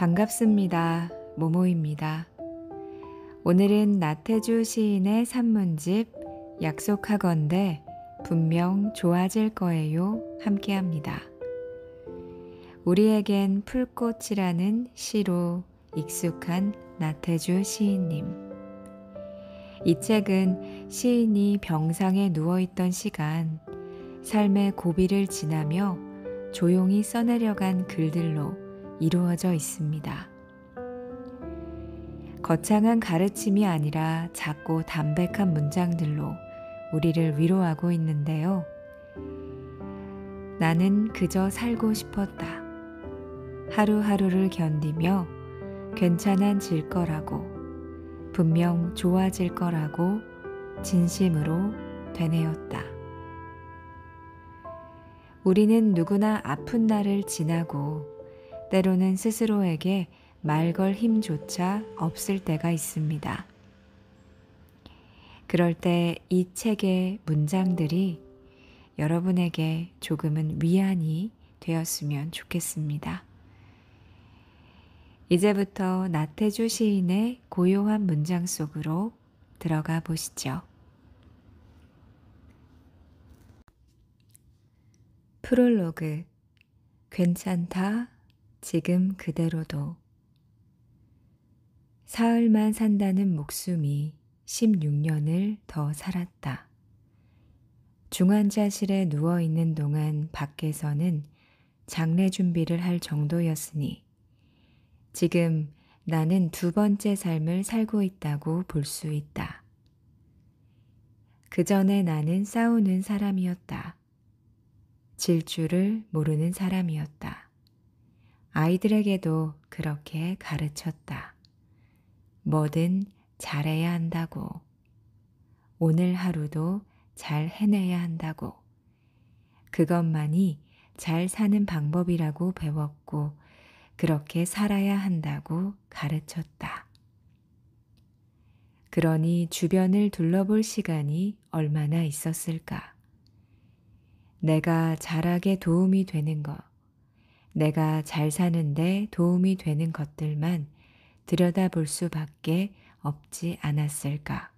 반갑습니다. 모모입니다. 오늘은 나태주 시인의 산문집 약속하건대 분명 좋아질 거예요 함께합니다. 우리에겐 풀꽃이라는 시로 익숙한 나태주 시인님. 이 책은 시인이 병상에 누워있던 시간, 삶의 고비를 지나며 조용히 써내려간 글들로 이루어져 있습니다. 거창한 가르침이 아니라 작고 담백한 문장들로 우리를 위로하고 있는데요. 나는 그저 살고 싶었다. 하루하루를 견디며 괜찮아질 거라고, 분명 좋아질 거라고 진심으로 되뇌었다. 우리는 누구나 아픈 날을 지나고 때로는 스스로에게 말 걸 힘조차 없을 때가 있습니다. 그럴 때 이 책의 문장들이 여러분에게 조금은 위안이 되었으면 좋겠습니다. 이제부터 나태주 시인의 고요한 문장 속으로 들어가 보시죠. 프롤로그. 괜찮다. 지금 그대로도. 사흘만 산다는 목숨이 16년을 더 살았다. 중환자실에 누워있는 동안 밖에서는 장례 준비를 할 정도였으니 지금 나는 두 번째 삶을 살고 있다고 볼 수 있다. 그 전에 나는 싸우는 사람이었다. 질 줄을 모르는 사람이었다. 아이들에게도 그렇게 가르쳤다. 뭐든 잘해야 한다고. 오늘 하루도 잘 해내야 한다고. 그것만이 잘 사는 방법이라고 배웠고 그렇게 살아야 한다고 가르쳤다. 그러니 주변을 둘러볼 시간이 얼마나 있었을까? 내가 잘하게 도움이 되는 것, 내가 잘 사는데 도움이 되는 것들만 들여다볼 수밖에 없지 않았을까?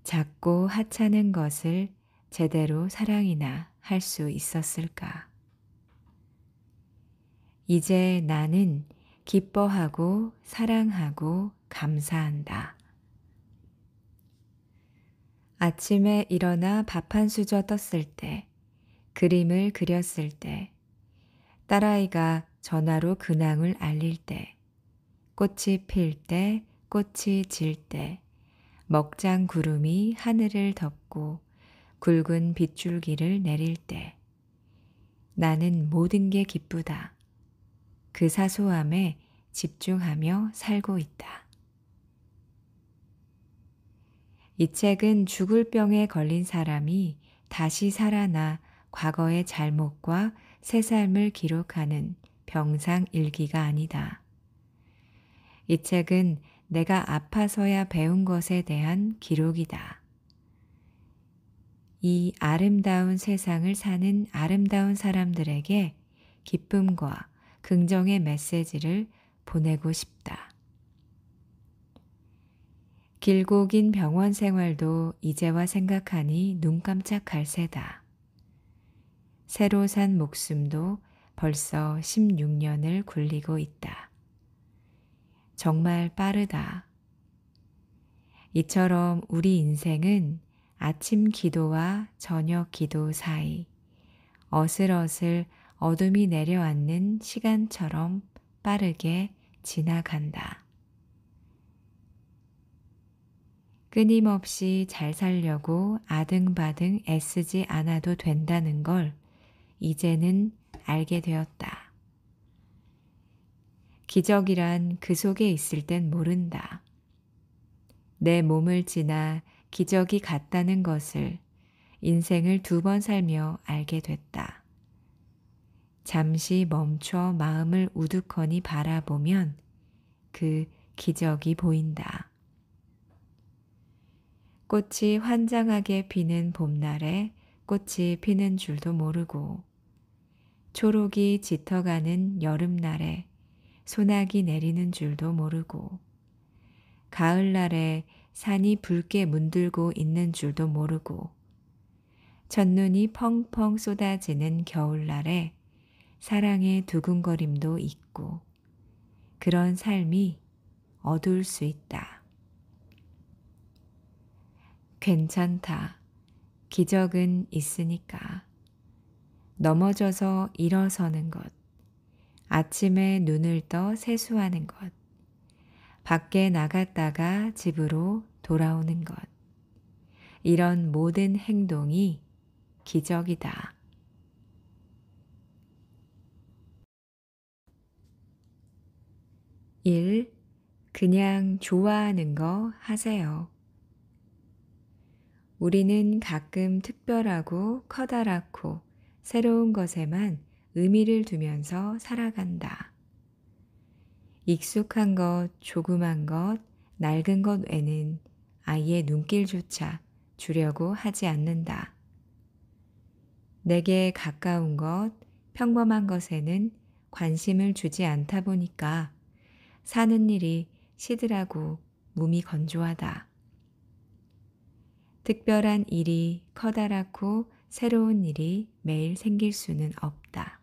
작고 하찮은 것을 제대로 사랑이나 할 수 있었을까? 이제 나는 기뻐하고 사랑하고 감사한다. 아침에 일어나 밥 한 수저 떴을 때, 그림을 그렸을 때, 딸아이가 전화로 근황을 알릴 때, 꽃이 필 때, 꽃이 질 때, 먹장 구름이 하늘을 덮고 굵은 빗줄기를 내릴 때, 나는 모든 게 기쁘다. 그 사소함에 집중하며 살고 있다. 이 책은 죽을 병에 걸린 사람이 다시 살아나 과거의 잘못과 새 삶을 기록하는 병상 일기가 아니다. 이 책은 내가 아파서야 배운 것에 대한 기록이다. 이 아름다운 세상을 사는 아름다운 사람들에게 기쁨과 긍정의 메시지를 보내고 싶다. 길고 긴 병원 생활도 이제와 생각하니 눈 깜짝할 새다. 새로 산 목숨도 벌써 16년을 굴리고 있다. 정말 빠르다. 이처럼 우리 인생은 아침 기도와 저녁 기도 사이 어슬어슬 어둠이 내려앉는 시간처럼 빠르게 지나간다. 끊임없이 잘 살려고 아등바등 애쓰지 않아도 된다는 걸 이제는 알게 되었다. 기적이란 그 속에 있을 땐 모른다. 내 몸을 지나 기적이 같다는 것을 인생을 2번 살며 알게 됐다. 잠시 멈춰 마음을 우두커니 바라보면 그 기적이 보인다. 꽃이 환장하게 피는 봄날에 꽃이 피는 줄도 모르고 초록이 짙어가는 여름날에 소나기 내리는 줄도 모르고 가을날에 산이 붉게 문들고 있는 줄도 모르고 첫눈이 펑펑 쏟아지는 겨울날에 사랑의 두근거림도 있고 그런 삶이 어두울 수 있다. 괜찮다. 기적은 있으니까. 넘어져서 일어서는 것, 아침에 눈을 떠 세수하는 것, 밖에 나갔다가 집으로 돌아오는 것. 이런 모든 행동이 기적이다. 1. 그냥 좋아하는 거 하세요. 우리는 가끔 특별하고 커다랗고 새로운 것에만 의미를 두면서 살아간다. 익숙한 것, 조그만 것, 낡은 것 외는 아예 눈길조차 주려고 하지 않는다. 내게 가까운 것, 평범한 것에는 관심을 주지 않다 보니까 사는 일이 시들하고 몸이 건조하다. 특별한 일이 커다랗고 새로운 일이 매일 생길 수는 없다.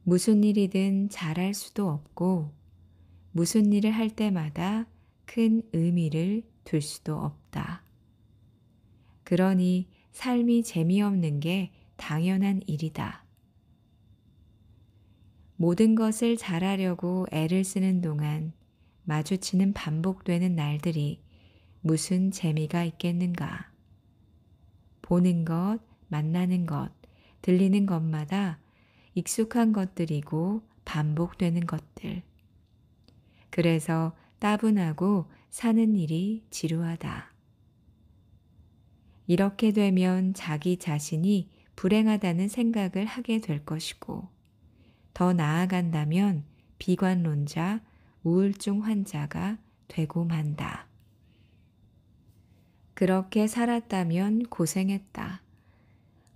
무슨 일이든 잘할 수도 없고 무슨 일을 할 때마다 큰 의미를 둘 수도 없다. 그러니 삶이 재미없는 게 당연한 일이다. 모든 것을 잘하려고 애를 쓰는 동안 마주치는 반복되는 날들이 무슨 재미가 있겠는가? 보는 것, 만나는 것, 들리는 것마다 익숙한 것들이고 반복되는 것들. 그래서 따분하고 사는 일이 지루하다. 이렇게 되면 자기 자신이 불행하다는 생각을 하게 될 것이고, 더 나아간다면 비관론자, 우울증 환자가 되고 만다. 그렇게 살았다면 고생했다.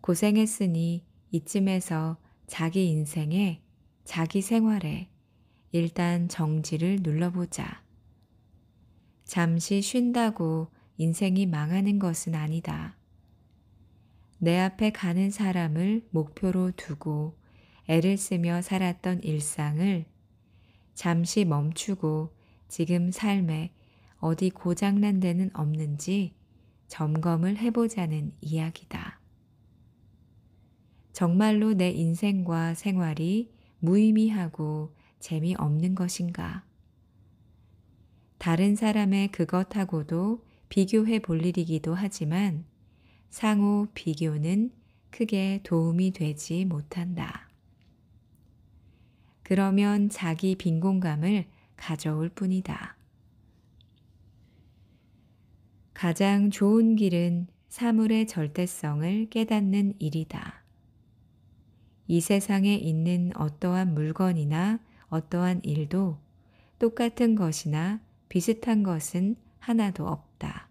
고생했으니 이쯤에서 자기 인생에, 자기 생활에 일단 정지를 눌러보자. 잠시 쉰다고 인생이 망하는 것은 아니다. 내 앞에 가는 사람을 목표로 두고 애를 쓰며 살았던 일상을 잠시 멈추고 지금 삶에 어디 고장난 데는 없는지 점검을 해보자는 이야기다. 정말로 내 인생과 생활이 무의미하고 재미없는 것인가? 다른 사람의 그것하고도 비교해 볼 일이기도 하지만 상호 비교는 크게 도움이 되지 못한다. 그러면 자기 빈곤감을 가져올 뿐이다. 가장 좋은 길은 사물의 절대성을 깨닫는 일이다. 이 세상에 있는 어떠한 물건이나 어떠한 일도 똑같은 것이나 비슷한 것은 하나도 없다.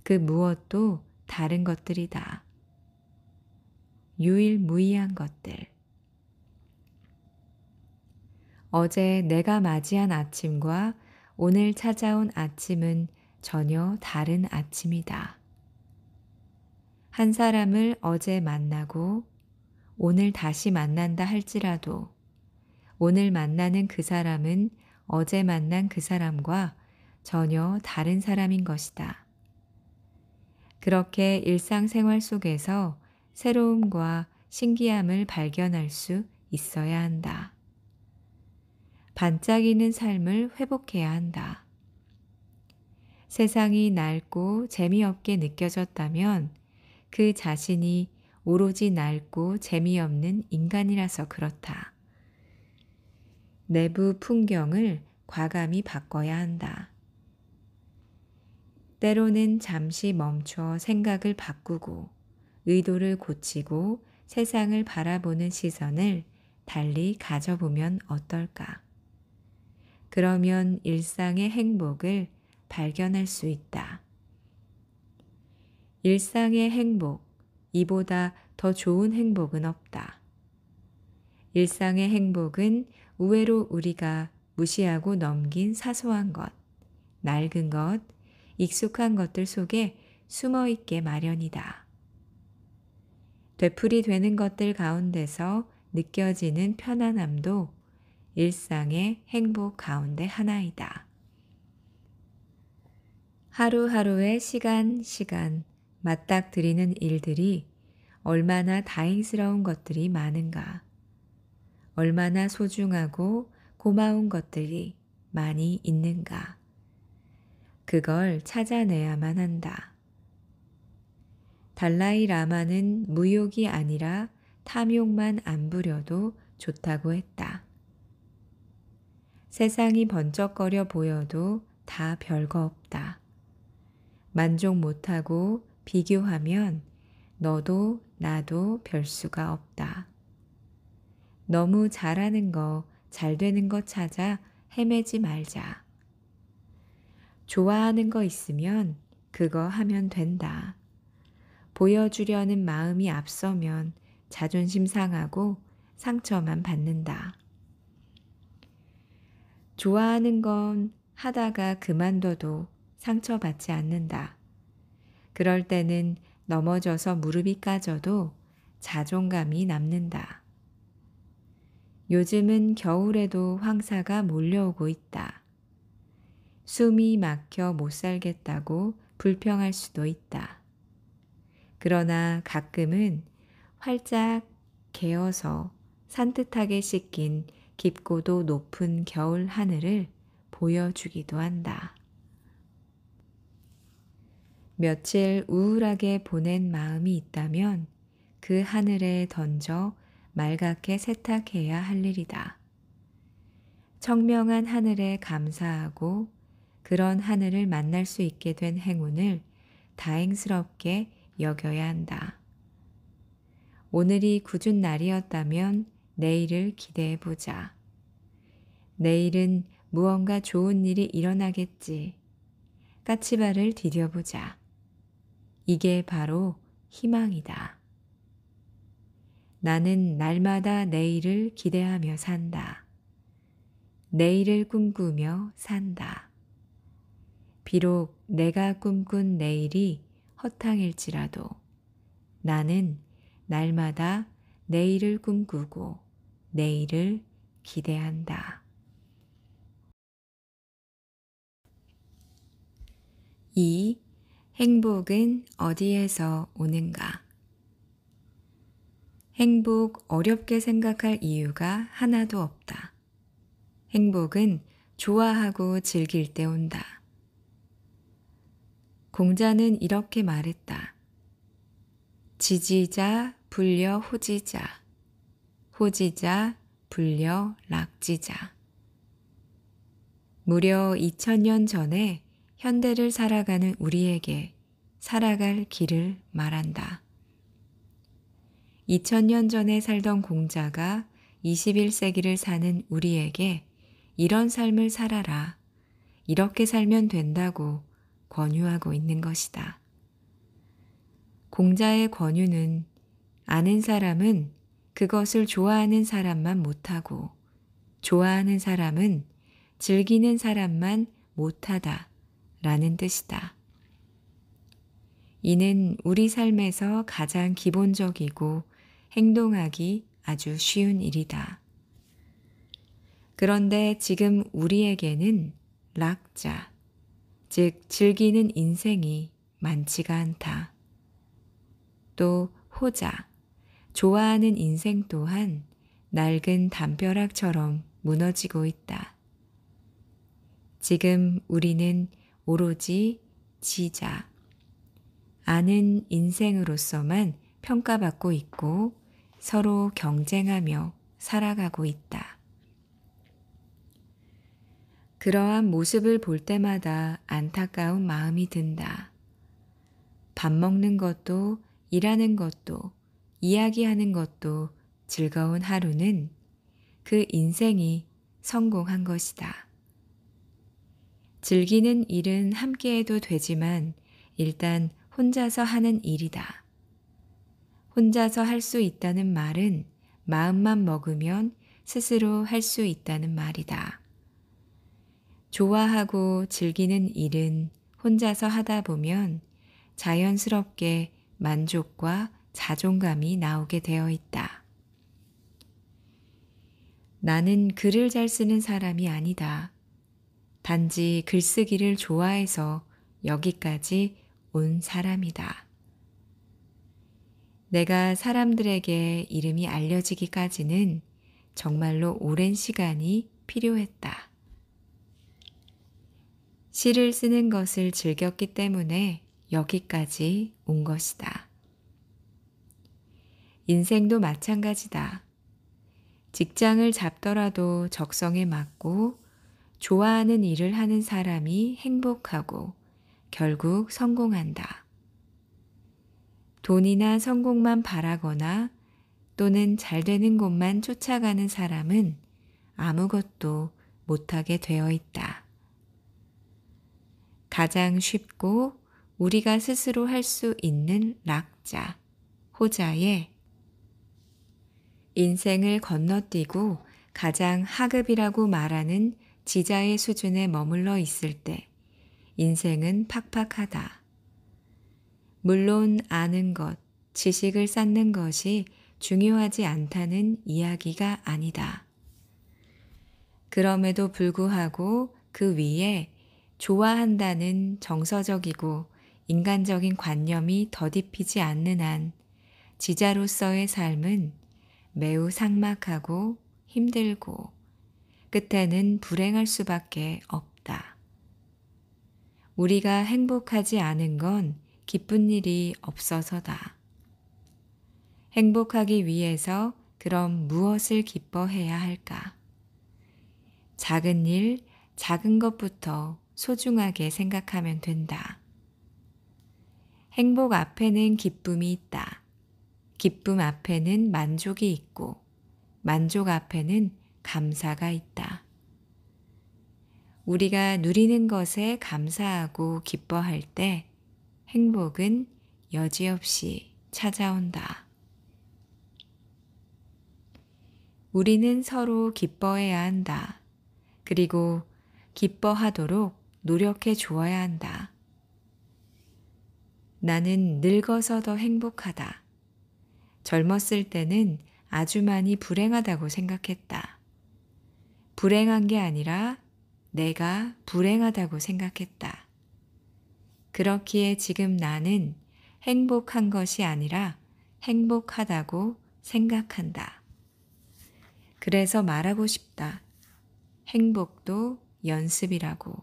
그 무엇도 다른 것들이다. 유일무이한 것들. 어제 내가 맞이한 아침과 오늘 찾아온 아침은 전혀 다른 아침이다. 한 사람을 어제 만나고 오늘 다시 만난다 할지라도 오늘 만나는 그 사람은 어제 만난 그 사람과 전혀 다른 사람인 것이다. 그렇게 일상생활 속에서 새로움과 신기함을 발견할 수 있어야 한다. 반짝이는 삶을 회복해야 한다. 세상이 낡고 재미없게 느껴졌다면 그 자신이 오로지 낡고 재미없는 인간이라서 그렇다. 내부 풍경을 과감히 바꿔야 한다. 때로는 잠시 멈춰 생각을 바꾸고 의도를 고치고 세상을 바라보는 시선을 달리 가져보면 어떨까? 그러면 일상의 행복을 발견할 수 있다. 일상의 행복, 이보다 더 좋은 행복은 없다. 일상의 행복은 의외로 우리가 무시하고 넘긴 사소한 것, 낡은 것, 익숙한 것들 속에 숨어 있게 마련이다. 되풀이 되는 것들 가운데서 느껴지는 편안함도 일상의 행복 가운데 하나이다. 하루하루의 시간 맞닥뜨리는 일들이 얼마나 다행스러운 것들이 많은가. 얼마나 소중하고 고마운 것들이 많이 있는가. 그걸 찾아내야만 한다. 달라이 라마는 무욕이 아니라 탐욕만 안 부려도 좋다고 했다. 세상이 번쩍거려 보여도 다 별거 없다. 만족 못하고 비교하면 너도 나도 별 수가 없다. 너무 잘하는 거, 잘 되는 거 찾아 헤매지 말자. 좋아하는 거 있으면 그거 하면 된다. 보여주려는 마음이 앞서면 자존심 상하고 상처만 받는다. 좋아하는 건 하다가 그만둬도 상처받지 않는다. 그럴 때는 넘어져서 무릎이 까져도 자존감이 남는다. 요즘은 겨울에도 황사가 몰려오고 있다. 숨이 막혀 못 살겠다고 불평할 수도 있다. 그러나 가끔은 활짝 개어서 산뜻하게 씻긴 깊고도 높은 겨울 하늘을 보여주기도 한다. 며칠 우울하게 보낸 마음이 있다면 그 하늘에 던져 맑게 세탁해야 할 일이다. 청명한 하늘에 감사하고 그런 하늘을 만날 수 있게 된 행운을 다행스럽게 여겨야 한다. 오늘이 굳은 날이었다면 내일을 기대해 보자. 내일은 무언가 좋은 일이 일어나겠지. 까치발을 디뎌보자. 이게 바로 희망이다. 나는 날마다 내일을 기대하며 산다. 내일을 꿈꾸며 산다. 비록 내가 꿈꾼 내일이 허탕일지라도 나는 날마다 내일을 꿈꾸고 내일을 기대한다. 2. 행복은 어디에서 오는가? 행복 어렵게 생각할 이유가 하나도 없다. 행복은 좋아하고 즐길 때 온다. 공자는 이렇게 말했다. 지지자 불려 호지자, 호지자 불려 락지자. 무려 2000년 전에 현대를 살아가는 우리에게 살아갈 길을 말한다. 2000년 전에 살던 공자가 21세기를 사는 우리에게 이런 삶을 살아라, 이렇게 살면 된다고 권유하고 있는 것이다. 공자의 권유는 아는 사람은 그것을 좋아하는 사람만 못하고 좋아하는 사람은 즐기는 사람만 못하다 라는 뜻이다. 이는 우리 삶에서 가장 기본적이고 행동하기 아주 쉬운 일이다. 그런데 지금 우리에게는 락자, 즉 즐기는 인생이 많지가 않다. 또 호자, 좋아하는 인생 또한 낡은 담벼락처럼 무너지고 있다. 지금 우리는 오로지 지자, 아는 인생으로서만 평가받고 있고 서로 경쟁하며 살아가고 있다. 그러한 모습을 볼 때마다 안타까운 마음이 든다. 밥 먹는 것도 일하는 것도 이야기하는 것도 즐거운 하루는 그 인생이 성공한 것이다. 즐기는 일은 함께해도 되지만 일단 혼자서 하는 일이다. 혼자서 할 수 있다는 말은 마음만 먹으면 스스로 할 수 있다는 말이다. 좋아하고 즐기는 일은 혼자서 하다 보면 자연스럽게 만족과 자존감이 나오게 되어 있다. 나는 글을 잘 쓰는 사람이 아니다. 단지 글쓰기를 좋아해서 여기까지 온 사람이다. 내가 사람들에게 이름이 알려지기까지는 정말로 오랜 시간이 필요했다. 시를 쓰는 것을 즐겼기 때문에 여기까지 온 것이다. 인생도 마찬가지다. 직장을 잡더라도 적성에 맞고 좋아하는 일을 하는 사람이 행복하고 결국 성공한다. 돈이나 성공만 바라거나 또는 잘 되는 곳만 쫓아가는 사람은 아무것도 못하게 되어 있다. 가장 쉽고 우리가 스스로 할 수 있는 락자, 호자에 인생을 건너뛰고 가장 하급이라고 말하는 지자의 수준에 머물러 있을 때 인생은 팍팍하다. 물론 아는 것, 지식을 쌓는 것이 중요하지 않다는 이야기가 아니다. 그럼에도 불구하고 그 위에 좋아한다는 정서적이고 인간적인 관념이 더딥히지 않는 한 지자로서의 삶은 매우 삭막하고 힘들고 끝에는 불행할 수밖에 없다. 우리가 행복하지 않은 건 기쁜 일이 없어서다. 행복하기 위해서 그럼 무엇을 기뻐해야 할까? 작은 일, 작은 것부터 소중하게 생각하면 된다. 행복 앞에는 기쁨이 있다. 기쁨 앞에는 만족이 있고, 만족 앞에는 감사가 있다. 우리가 누리는 것에 감사하고 기뻐할 때 행복은 여지없이 찾아온다. 우리는 서로 기뻐해야 한다. 그리고 기뻐하도록 노력해 주어야 한다. 나는 늙어서 더 행복하다. 젊었을 때는 아주 많이 불행하다고 생각했다. 불행한 게 아니라 내가 불행하다고 생각했다. 그렇기에 지금 나는 행복한 것이 아니라 행복하다고 생각한다. 그래서 말하고 싶다. 행복도 연습이라고.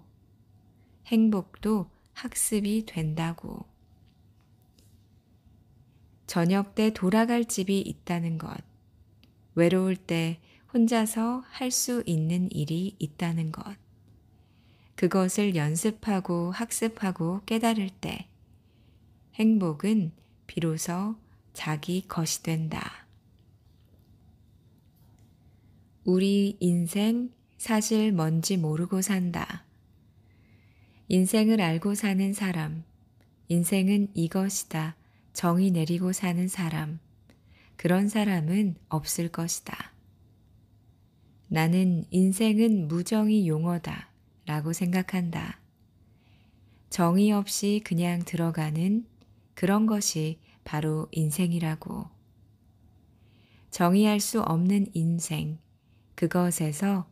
행복도 학습이 된다고. 저녁 때 돌아갈 집이 있다는 것. 외로울 때 혼자서 할 수 있는 일이 있다는 것. 그것을 연습하고 학습하고 깨달을 때 행복은 비로소 자기 것이 된다. 우리 인생 사실 뭔지 모르고 산다. 인생을 알고 사는 사람, 인생은 이것이다 정의 내리고 사는 사람, 그런 사람은 없을 것이다. 나는 인생은 무정의 용어다 라고 생각한다. 정의 없이 그냥 들어가는 그런 것이 바로 인생이라고. 정의할 수 없는 인생, 그것에서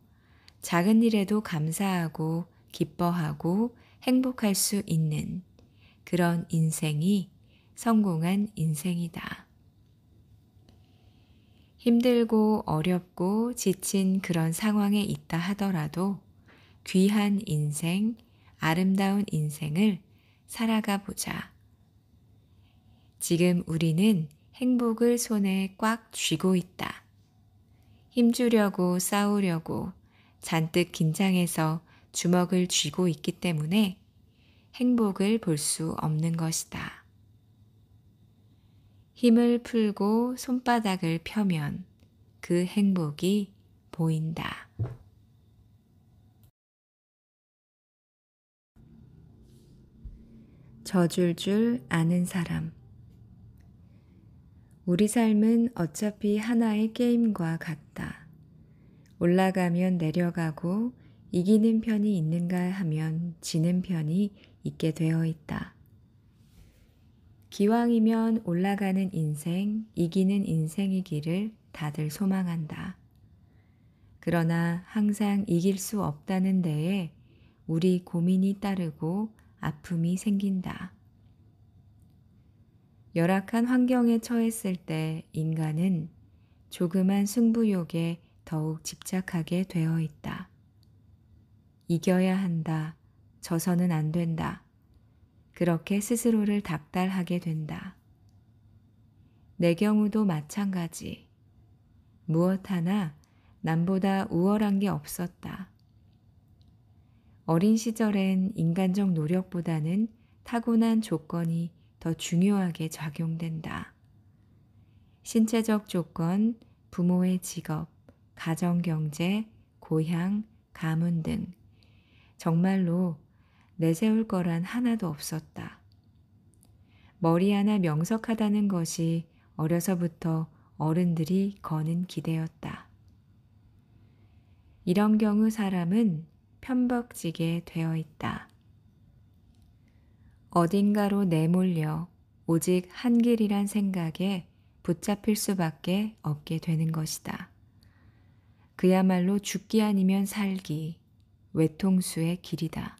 작은 일에도 감사하고 기뻐하고 행복할 수 있는 그런 인생이 성공한 인생이다. 힘들고 어렵고 지친 그런 상황에 있다 하더라도 귀한 인생, 아름다운 인생을 살아가 보자. 지금 우리는 행복을 손에 꽉 쥐고 있다. 힘주려고 싸우려고 잔뜩 긴장해서 주먹을 쥐고 있기 때문에 행복을 볼 수 없는 것이다. 힘을 풀고 손바닥을 펴면 그 행복이 보인다. 져줄 줄 아는 사람. 우리 삶은 어차피 하나의 게임과 같다. 올라가면 내려가고 이기는 편이 있는가 하면 지는 편이 있게 되어 있다. 기왕이면 올라가는 인생, 이기는 인생이기를 다들 소망한다. 그러나 항상 이길 수 없다는 데에 우리 고민이 따르고 아픔이 생긴다. 열악한 환경에 처했을 때 인간은 조그만 승부욕에 더욱 집착하게 되어 있다. 이겨야 한다. 져서는 안 된다. 그렇게 스스로를 닥달하게 된다. 내 경우도 마찬가지. 무엇 하나 남보다 우월한 게 없었다. 어린 시절엔 인간적 노력보다는 타고난 조건이 더 중요하게 작용된다. 신체적 조건, 부모의 직업, 가정 경제, 고향, 가문 등 정말로 내세울 거란 하나도 없었다. 머리 하나 명석하다는 것이 어려서부터 어른들이 거는 기대였다. 이런 경우 사람은 편벅지게 되어 있다. 어딘가로 내몰려 오직 한 길이란 생각에 붙잡힐 수밖에 없게 되는 것이다. 그야말로 죽기 아니면 살기, 외통수의 길이다.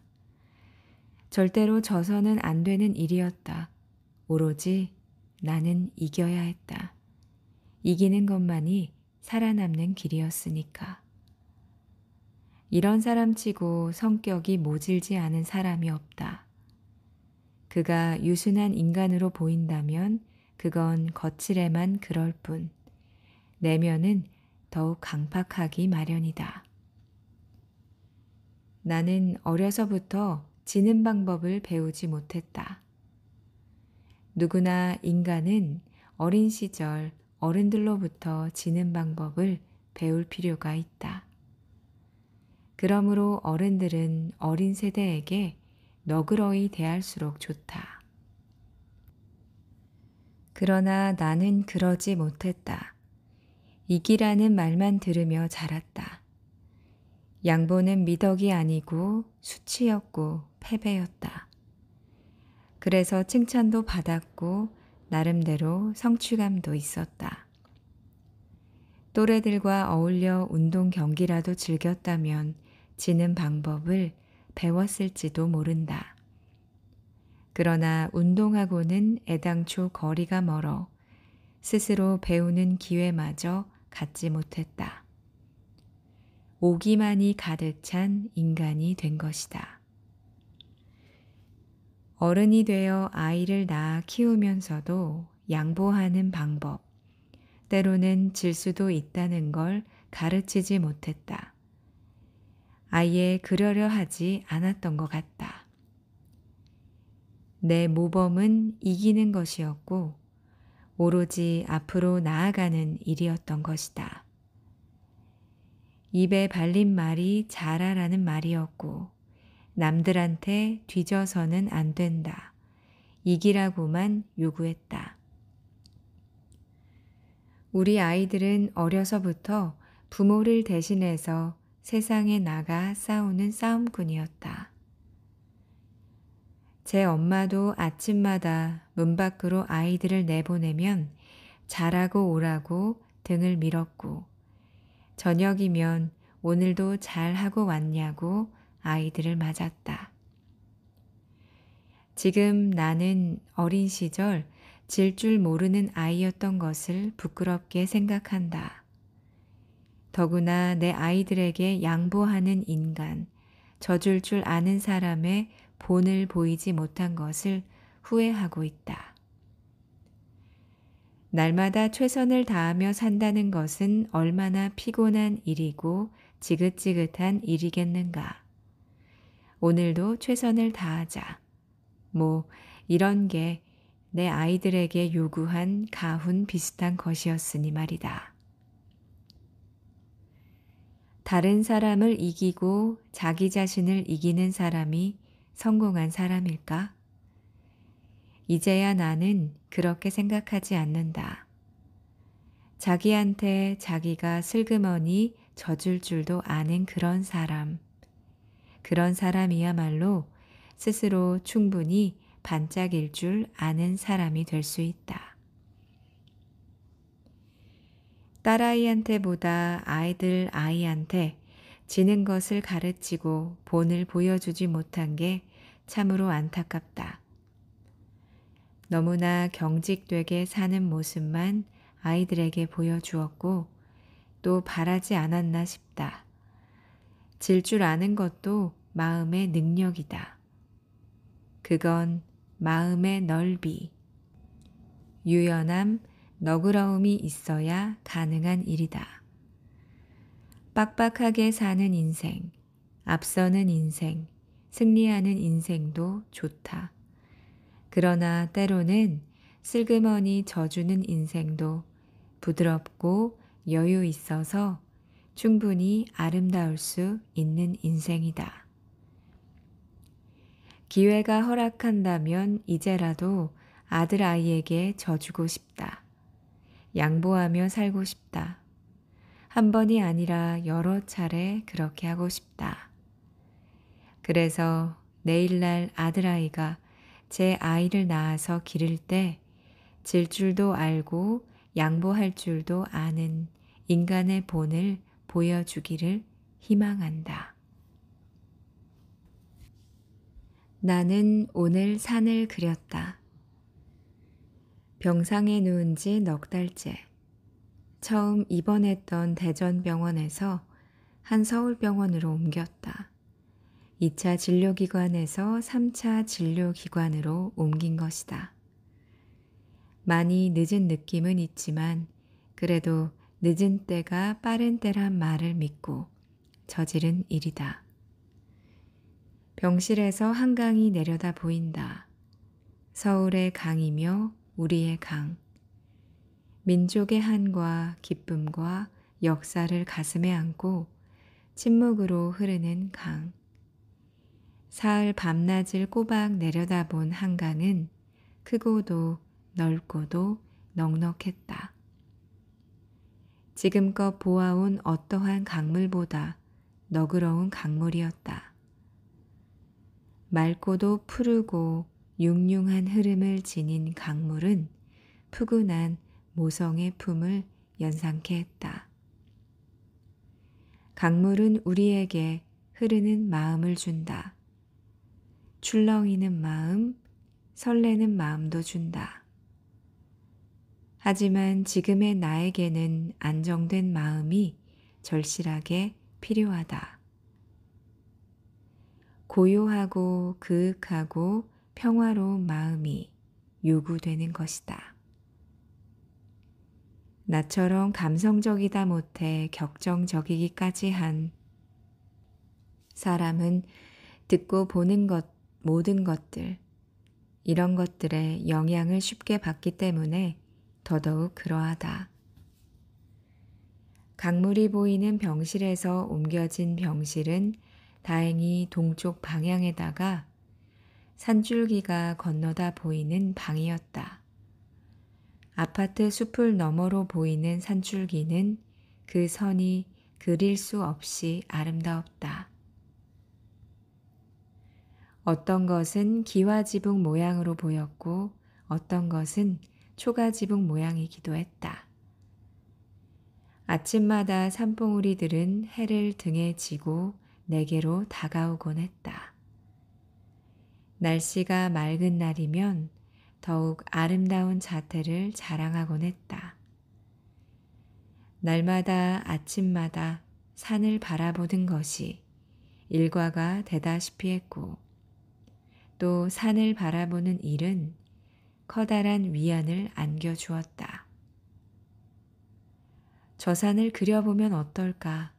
절대로 져서는 안 되는 일이었다. 오로지 나는 이겨야 했다. 이기는 것만이 살아남는 길이었으니까. 이런 사람치고 성격이 모질지 않은 사람이 없다. 그가 유순한 인간으로 보인다면 그건 거칠에만 그럴 뿐, 내면은 더욱 강팍하기 마련이다. 나는 어려서부터 지는 방법을 배우지 못했다. 누구나 인간은 어린 시절 어른들로부터 지는 방법을 배울 필요가 있다. 그러므로 어른들은 어린 세대에게 너그러이 대할수록 좋다. 그러나 나는 그러지 못했다. 이기라는 말만 들으며 자랐다. 양보는 미덕이 아니고 수치였고 패배였다. 그래서 칭찬도 받았고 나름대로 성취감도 있었다. 또래들과 어울려 운동 경기라도 즐겼다면 지는 방법을 배웠을지도 모른다. 그러나 운동하고는 애당초 거리가 멀어 스스로 배우는 기회마저 갖지 못했다. 오기만이 가득 찬 인간이 된 것이다. 어른이 되어 아이를 낳아 키우면서도 양보하는 방법, 때로는 질 수도 있다는 걸 가르치지 못했다. 아예 그러려 하지 않았던 것 같다. 내 모범은 이기는 것이었고 오로지 앞으로 나아가는 일이었던 것이다. 입에 발린 말이 잘하라는 말이었고 남들한테 뒤져서는 안 된다. 이기라고만 요구했다. 우리 아이들은 어려서부터 부모를 대신해서 세상에 나가 싸우는 싸움꾼이었다. 제 엄마도 아침마다 문 밖으로 아이들을 내보내면 잘하고 오라고 등을 밀었고 저녁이면 오늘도 잘하고 왔냐고 아이들을 맞았다. 지금 나는 어린 시절 질 줄 모르는 아이였던 것을 부끄럽게 생각한다. 더구나 내 아이들에게 양보하는 인간, 져줄 줄 아는 사람의 본을 보이지 못한 것을 후회하고 있다. 날마다 최선을 다하며 산다는 것은 얼마나 피곤한 일이고 지긋지긋한 일이겠는가. 오늘도 최선을 다하자. 이런 게 내 아이들에게 요구한 가훈 비슷한 것이었으니 말이다. 다른 사람을 이기고 자기 자신을 이기는 사람이 성공한 사람일까? 이제야 나는 그렇게 생각하지 않는다. 자기한테 자기가 슬그머니 젖을 줄도 아는 그런 사람. 그런 사람이야말로 스스로 충분히 반짝일 줄 아는 사람이 될 수 있다. 딸아이한테보다 아이한테 지는 것을 가르치고 본을 보여주지 못한 게 참으로 안타깝다. 너무나 경직되게 사는 모습만 아이들에게 보여주었고 또 바라지 않았나 싶다. 질 줄 아는 것도 마음의 능력이다. 그건 마음의 넓이, 유연함, 너그러움이 있어야 가능한 일이다. 빡빡하게 사는 인생, 앞서는 인생, 승리하는 인생도 좋다. 그러나 때로는 슬그머니 져주는 인생도 부드럽고 여유 있어서 충분히 아름다울 수 있는 인생이다. 기회가 허락한다면 이제라도 아들아이에게 져주고 싶다. 양보하며 살고 싶다. 한 번이 아니라 여러 차례 그렇게 하고 싶다. 그래서 내일날 아들아이가 제 아이를 낳아서 기를 때 질 줄도 알고 양보할 줄도 아는 인간의 본을 보여주기를 희망한다. 나는 오늘 산을 그렸다. 병상에 누운 지 넉 달째. 처음 입원했던 대전병원에서 한 서울병원으로 옮겼다. 2차 진료기관에서 3차 진료기관으로 옮긴 것이다. 많이 늦은 느낌은 있지만 그래도 늦은 때가 빠른 때란 말을 믿고 저지른 일이다. 병실에서 한강이 내려다 보인다. 서울의 강이며 우리의 강. 민족의 한과 기쁨과 역사를 가슴에 안고 침묵으로 흐르는 강. 사흘 밤낮을 꼬박 내려다본 한강은 크고도 넓고도 넉넉했다. 지금껏 보아온 어떠한 강물보다 너그러운 강물이었다. 맑고도 푸르고 융융한 흐름을 지닌 강물은 푸근한 모성의 품을 연상케 했다. 강물은 우리에게 흐르는 마음을 준다. 출렁이는 마음, 설레는 마음도 준다. 하지만 지금의 나에게는 안정된 마음이 절실하게 필요하다. 고요하고 그윽하고 평화로운 마음이 요구되는 것이다. 나처럼 감성적이다 못해 격정적이기까지 한 사람은 듣고 보는 모든 것들, 이런 것들의 영향을 쉽게 받기 때문에 더더욱 그러하다. 강물이 보이는 병실에서 옮겨진 병실은 다행히 동쪽 방향에다가 산줄기가 건너다 보이는 방이었다. 아파트 숲을 너머로 보이는 산줄기는 그 선이 그릴 수 없이 아름다웠다. 어떤 것은 기와지붕 모양으로 보였고 어떤 것은 초가지붕 모양이기도 했다. 아침마다 산봉우리들은 해를 등에 지고 내게로 다가오곤 했다. 날씨가 맑은 날이면 더욱 아름다운 자태를 자랑하곤 했다. 날마다 아침마다 산을 바라보는 것이 일과가 되다시피 했고 또 산을 바라보는 일은 커다란 위안을 안겨주었다. 저 산을 그려보면 어떨까?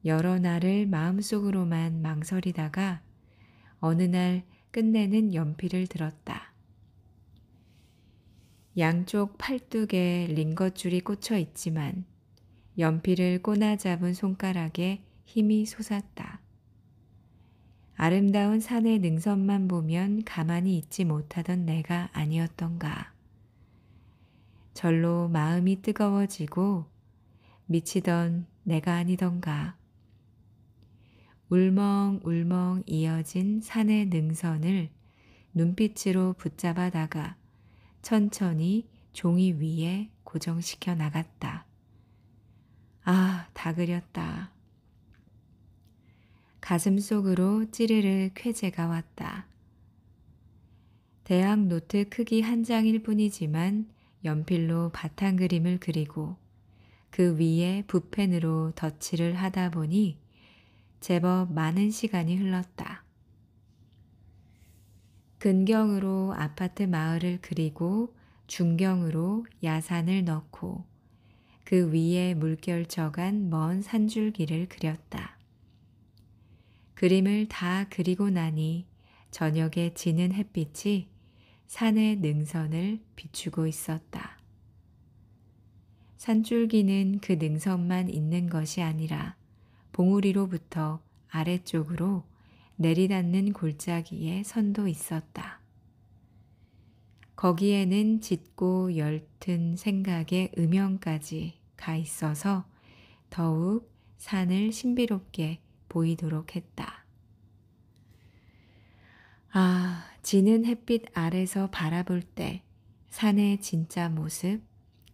여러 날을 마음속으로만 망설이다가 어느 날 끝내는 연필을 들었다. 양쪽 팔뚝에 링것줄이 꽂혀 있지만 연필을 꼬나 잡은 손가락에 힘이 솟았다. 아름다운 산의 능선만 보면 가만히 있지 못하던 내가 아니었던가. 절로 마음이 뜨거워지고 미치던 내가 아니던가. 울멍울멍 이어진 산의 능선을 눈빛으로 붙잡아다가 천천히 종이 위에 고정시켜 나갔다. 아, 다 그렸다. 가슴 속으로 찌르르 쾌재가 왔다. 대학 노트 크기 한 장일 뿐이지만 연필로 바탕 그림을 그리고 그 위에 붓펜으로 덧칠을 하다 보니 제법 많은 시간이 흘렀다. 근경으로 아파트 마을을 그리고 중경으로 야산을 넣고 그 위에 물결쳐간 먼 산줄기를 그렸다. 그림을 다 그리고 나니 저녁에 지는 햇빛이 산의 능선을 비추고 있었다. 산줄기는 그 능선만 있는 것이 아니라 봉우리로부터 아래쪽으로 내리닫는 골짜기에 선도 있었다. 거기에는 짙고 엷은 생각의 음영까지 가 있어서 더욱 산을 신비롭게 보이도록 했다. 아, 지는 햇빛 아래서 바라볼 때 산의 진짜 모습,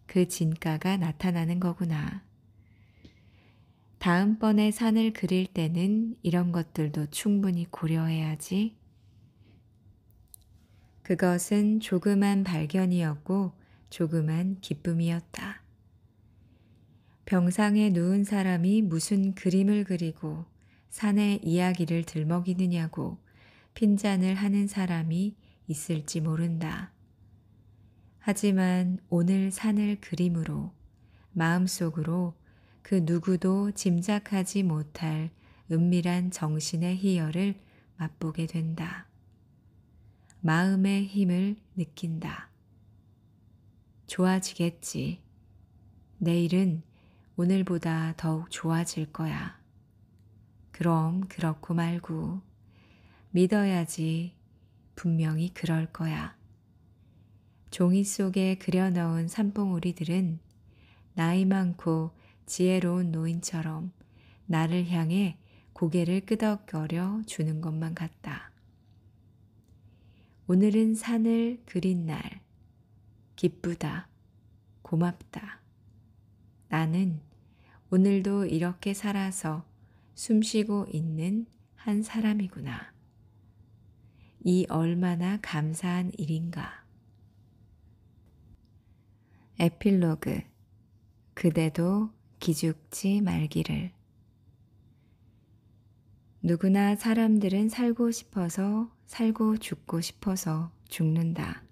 그 진가가 나타나는 거구나. 다음번에 산을 그릴 때는 이런 것들도 충분히 고려해야지. 그것은 조그만 발견이었고 조그만 기쁨이었다. 병상에 누운 사람이 무슨 그림을 그리고 산의 이야기를 들먹이느냐고 핀잔을 하는 사람이 있을지 모른다. 하지만 오늘 산을 그림으로 마음속으로 그 누구도 짐작하지 못할 은밀한 정신의 희열을 맛보게 된다. 마음의 힘을 느낀다. 좋아지겠지. 내일은 오늘보다 더욱 좋아질 거야. 그럼 그렇고 말고 믿어야지. 분명히 그럴 거야. 종이 속에 그려넣은 산봉우리들은 나이 많고 지혜로운 노인처럼 나를 향해 고개를 끄덕거려 주는 것만 같다. 오늘은 산을 그린 날. 기쁘다. 고맙다. 나는 오늘도 이렇게 살아서 숨쉬고 있는 한 사람이구나. 이 얼마나 감사한 일인가. 에필로그. 그대도 기죽지 말기를. 누구나 사람들은 살고 싶어서 살고 죽고 싶어서 죽는다.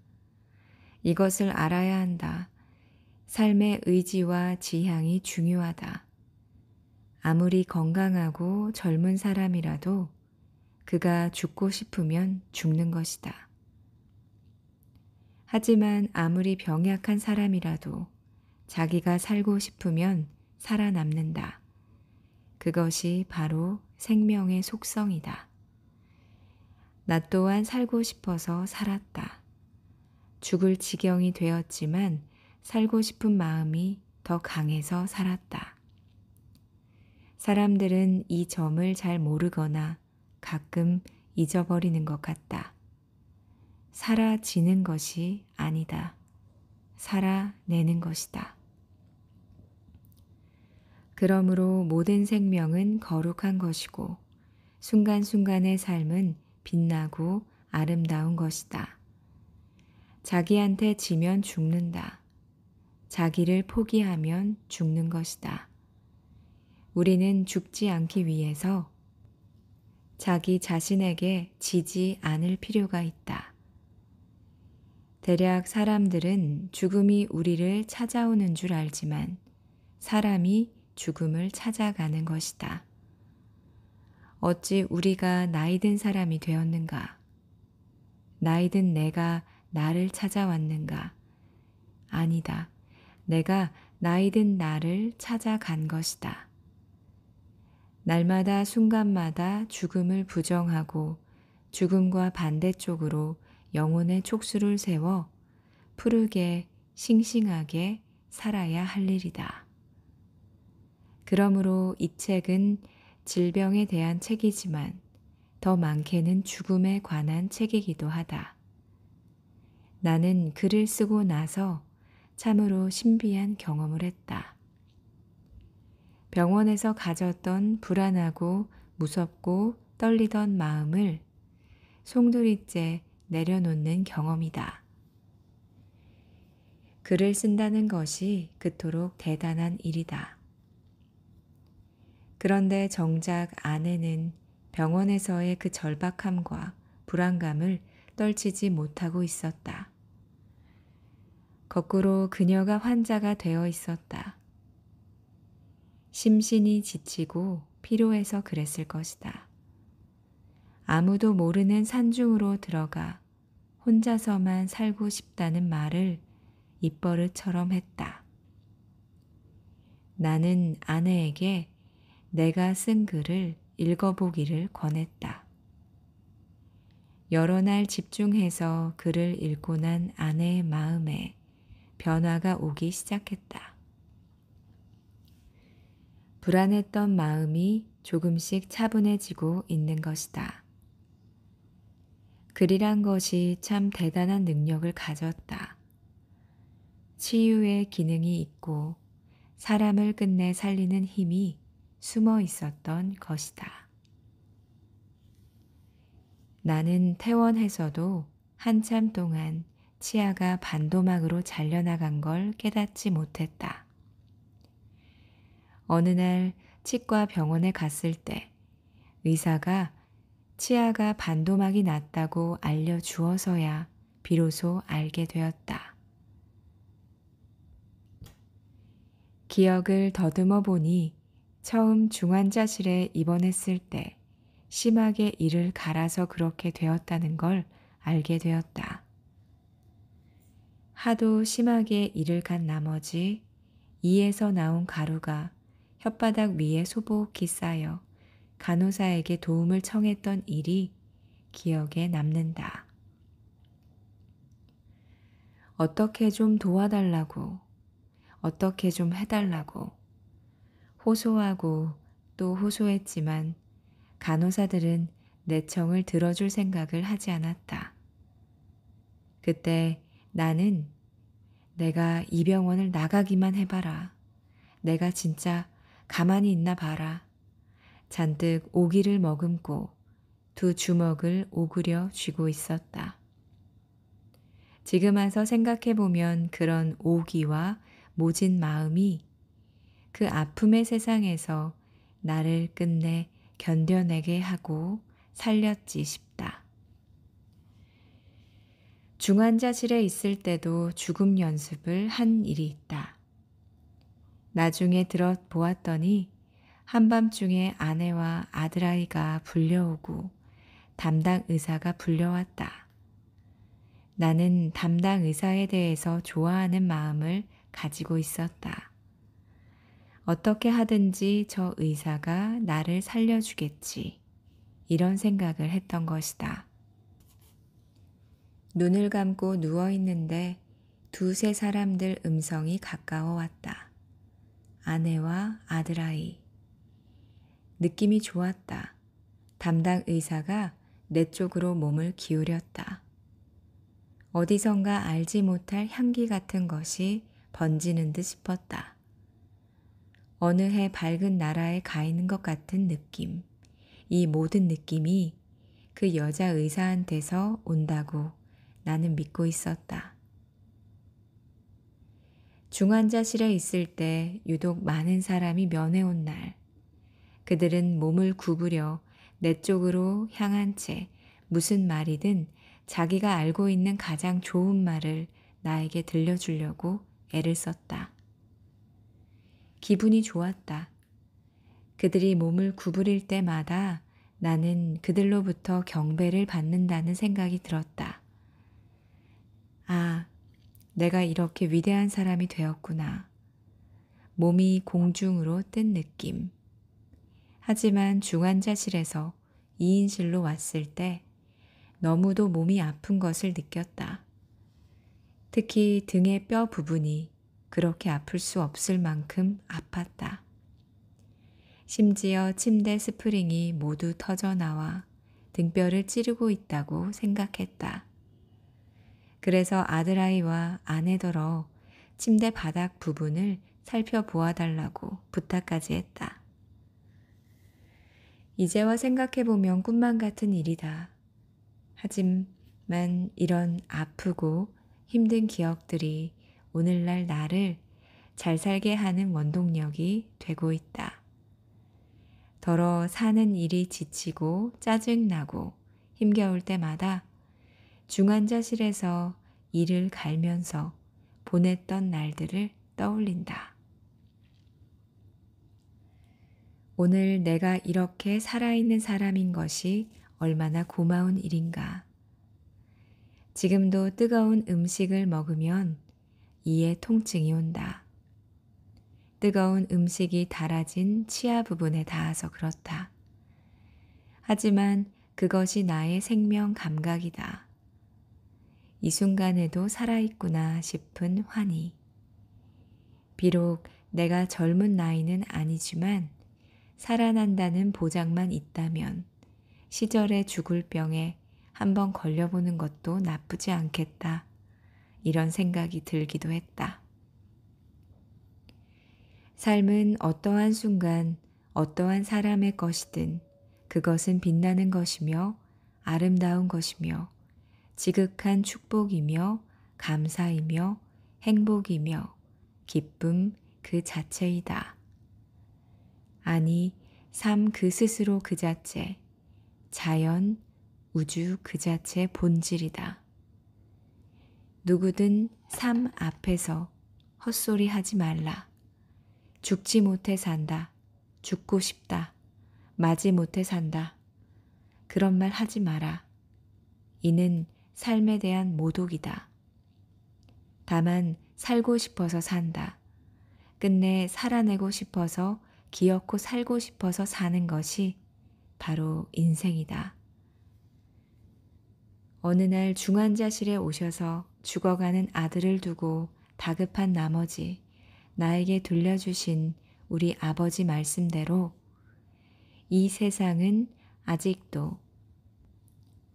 이것을 알아야 한다. 삶의 의지와 지향이 중요하다. 아무리 건강하고 젊은 사람이라도 그가 죽고 싶으면 죽는 것이다. 하지만 아무리 병약한 사람이라도 자기가 살고 싶으면 살아남는다. 그것이 바로 생명의 속성이다. 나 또한 살고 싶어서 살았다. 죽을 지경이 되었지만 살고 싶은 마음이 더 강해서 살았다. 사람들은 이 점을 잘 모르거나 가끔 잊어버리는 것 같다. 사라지는 것이 아니다. 살아내는 것이다. 그러므로 모든 생명은 거룩한 것이고 순간순간의 삶은 빛나고 아름다운 것이다. 자기한테 지면 죽는다. 자기를 포기하면 죽는 것이다. 우리는 죽지 않기 위해서 자기 자신에게 지지 않을 필요가 있다. 대략 사람들은 죽음이 우리를 찾아오는 줄 알지만 사람이 죽음을 찾아가는 것이다. 어찌 우리가 나이든 사람이 되었는가? 나이든 내가 나를 찾아왔는가? 아니다. 내가 나이든 나를 찾아간 것이다. 날마다 순간마다 죽음을 부정하고 죽음과 반대쪽으로 영혼의 촉수를 세워 푸르게 싱싱하게 살아야 할 일이다. 그러므로 이 책은 질병에 대한 책이지만 더 많게는 죽음에 관한 책이기도 하다. 나는 글을 쓰고 나서 참으로 신비한 경험을 했다. 병원에서 가졌던 불안하고 무섭고 떨리던 마음을 송두리째 내려놓는 경험이다. 글을 쓴다는 것이 그토록 대단한 일이다. 그런데 정작 아내는 병원에서의 그 절박함과 불안감을 떨치지 못하고 있었다. 거꾸로 그녀가 환자가 되어 있었다. 심신이 지치고 피로해서 그랬을 것이다. 아무도 모르는 산중으로 들어가 혼자서만 살고 싶다는 말을 입버릇처럼 했다. 나는 아내에게 내가 쓴 글을 읽어보기를 권했다. 여러 날 집중해서 글을 읽고 난 아내의 마음에 변화가 오기 시작했다. 불안했던 마음이 조금씩 차분해지고 있는 것이다. 글이란 것이 참 대단한 능력을 가졌다. 치유의 기능이 있고 사람을 끝내 살리는 힘이 숨어 있었던 것이다. 나는 퇴원해서도 한참 동안 치아가 반도막으로 잘려나간 걸 깨닫지 못했다. 어느 날 치과 병원에 갔을 때 의사가 치아가 반도막이 났다고 알려주어서야 비로소 알게 되었다. 기억을 더듬어 보니 처음 중환자실에 입원했을 때 심하게 이를 갈아서 그렇게 되었다는 걸 알게 되었다. 하도 심하게 이를 간 나머지 이에서 나온 가루가 혓바닥 위에 소복히 쌓여 간호사에게 도움을 청했던 일이 기억에 남는다. 어떻게 좀 도와달라고, 어떻게 좀 해달라고 호소하고 또 호소했지만 간호사들은 내 청을 들어줄 생각을 하지 않았다. 그때 나는 내가 이 병원을 나가기만 해봐라. 내가 진짜 가만히 있나 봐라. 잔뜩 오기를 머금고 두 주먹을 오그려 쥐고 있었다. 지금 와서 생각해보면 그런 오기와 모진 마음이 그 아픔의 세상에서 나를 끝내 견뎌내게 하고 살렸지 싶다. 중환자실에 있을 때도 죽음 연습을 한 일이 있다. 나중에 들어보았더니 한밤중에 아내와 아들아이가 불려오고 담당 의사가 불려왔다. 나는 담당 의사에 대해서 좋아하는 마음을 가지고 있었다. 어떻게 하든지 저 의사가 나를 살려주겠지. 이런 생각을 했던 것이다. 눈을 감고 누워있는데 두세 사람들 음성이 가까워 왔다. 아내와 아들아이. 느낌이 좋았다. 담당 의사가 내 쪽으로 몸을 기울였다. 어디선가 알지 못할 향기 같은 것이 번지는 듯 싶었다. 어느 해 밝은 나라에 가 있는 것 같은 느낌. 이 모든 느낌이 그 여자 의사한테서 온다고 나는 믿고 있었다. 중환자실에 있을 때 유독 많은 사람이 면회온 날, 그들은 몸을 구부려 내 쪽으로 향한 채 무슨 말이든 자기가 알고 있는 가장 좋은 말을 나에게 들려주려고 애를 썼다. 기분이 좋았다. 그들이 몸을 구부릴 때마다 나는 그들로부터 경배를 받는다는 생각이 들었다. 아, 내가 이렇게 위대한 사람이 되었구나. 몸이 공중으로 뜬 느낌. 하지만 중환자실에서 2인실로 왔을 때 너무도 몸이 아픈 것을 느꼈다. 특히 등의 뼈 부분이 그렇게 아플 수 없을 만큼 아팠다. 심지어 침대 스프링이 모두 터져 나와 등뼈를 찌르고 있다고 생각했다. 그래서 아들아이와 아내더러 침대 바닥 부분을 살펴보아 달라고 부탁까지 했다. 이제와 생각해보면 꿈만 같은 일이다. 하지만 이런 아프고 힘든 기억들이 오늘날 나를 잘 살게 하는 원동력이 되고 있다. 더러 사는 일이 지치고 짜증나고 힘겨울 때마다 중환자실에서 이를 갈면서 보냈던 날들을 떠올린다. 오늘 내가 이렇게 살아있는 사람인 것이 얼마나 고마운 일인가. 지금도 뜨거운 음식을 먹으면 이에 통증이 온다. 뜨거운 음식이 달아진 치아 부분에 닿아서 그렇다. 하지만 그것이 나의 생명 감각이다. 이 순간에도 살아있구나 싶은 환희. 비록 내가 젊은 나이는 아니지만 살아난다는 보장만 있다면 시절에 죽을 병에 한번 걸려보는 것도 나쁘지 않겠다. 이런 생각이 들기도 했다. 삶은 어떠한 순간, 어떠한 사람의 것이든 그것은 빛나는 것이며 아름다운 것이며 지극한 축복이며 감사이며 행복이며 기쁨 그 자체이다. 아니, 삶 그 스스로 그 자체, 자연, 우주 그 자체 본질이다. 누구든 삶 앞에서 헛소리 하지 말라. 죽지 못해 산다. 죽고 싶다. 마지 못해 산다. 그런 말 하지 마라. 이는 삶에 대한 모독이다. 다만 살고 싶어서 산다. 끝내 살아내고 싶어서 기어코 살고 싶어서 사는 것이 바로 인생이다. 어느 날 중환자실에 오셔서 죽어가는 아들을 두고 다급한 나머지 나에게 들려주신 우리 아버지 말씀대로 이 세상은 아직도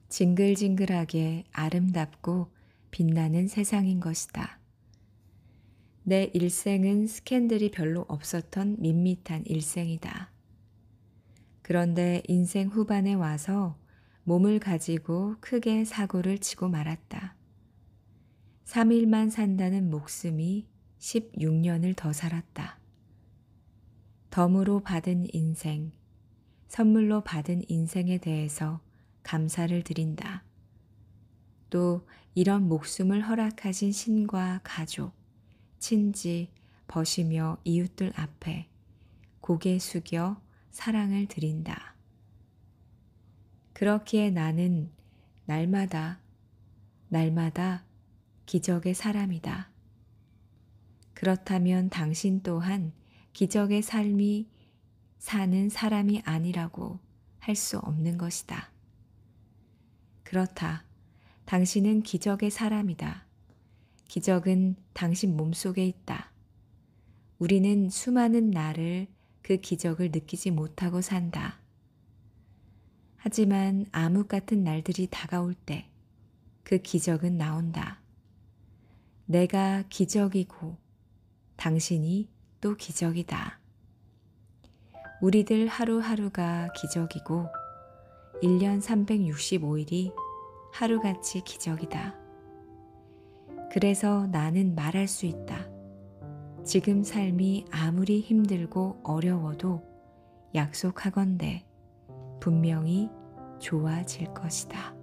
징글징글하게 아름답고 빛나는 세상인 것이다. 내 일생은 스캔들이 별로 없었던 밋밋한 일생이다. 그런데 인생 후반에 와서 몸을 가지고 크게 사고를 치고 말았다. 3일만 산다는 목숨이 16년을 더 살았다. 덤으로 받은 인생, 선물로 받은 인생에 대해서 감사를 드린다. 또 이런 목숨을 허락하신 신과 가족, 친지, 벗이며 이웃들 앞에 고개 숙여 사랑을 드린다. 그렇기에 나는 날마다 기적의 사람이다. 그렇다면 당신 또한 기적의 삶이 사는 사람이 아니라고 할 수 없는 것이다. 그렇다. 당신은 기적의 사람이다. 기적은 당신 몸속에 있다. 우리는 수많은 날을 그 기적을 느끼지 못하고 산다. 하지만 암흑 같은 날들이 다가올 때 그 기적은 나온다. 내가 기적이고 당신이 또 기적이다. 우리들 하루하루가 기적이고 1년 365일이 하루같이 기적이다. 그래서 나는 말할 수 있다. 지금 삶이 아무리 힘들고 어려워도 약속하건대 분명히 좋아질 것이다.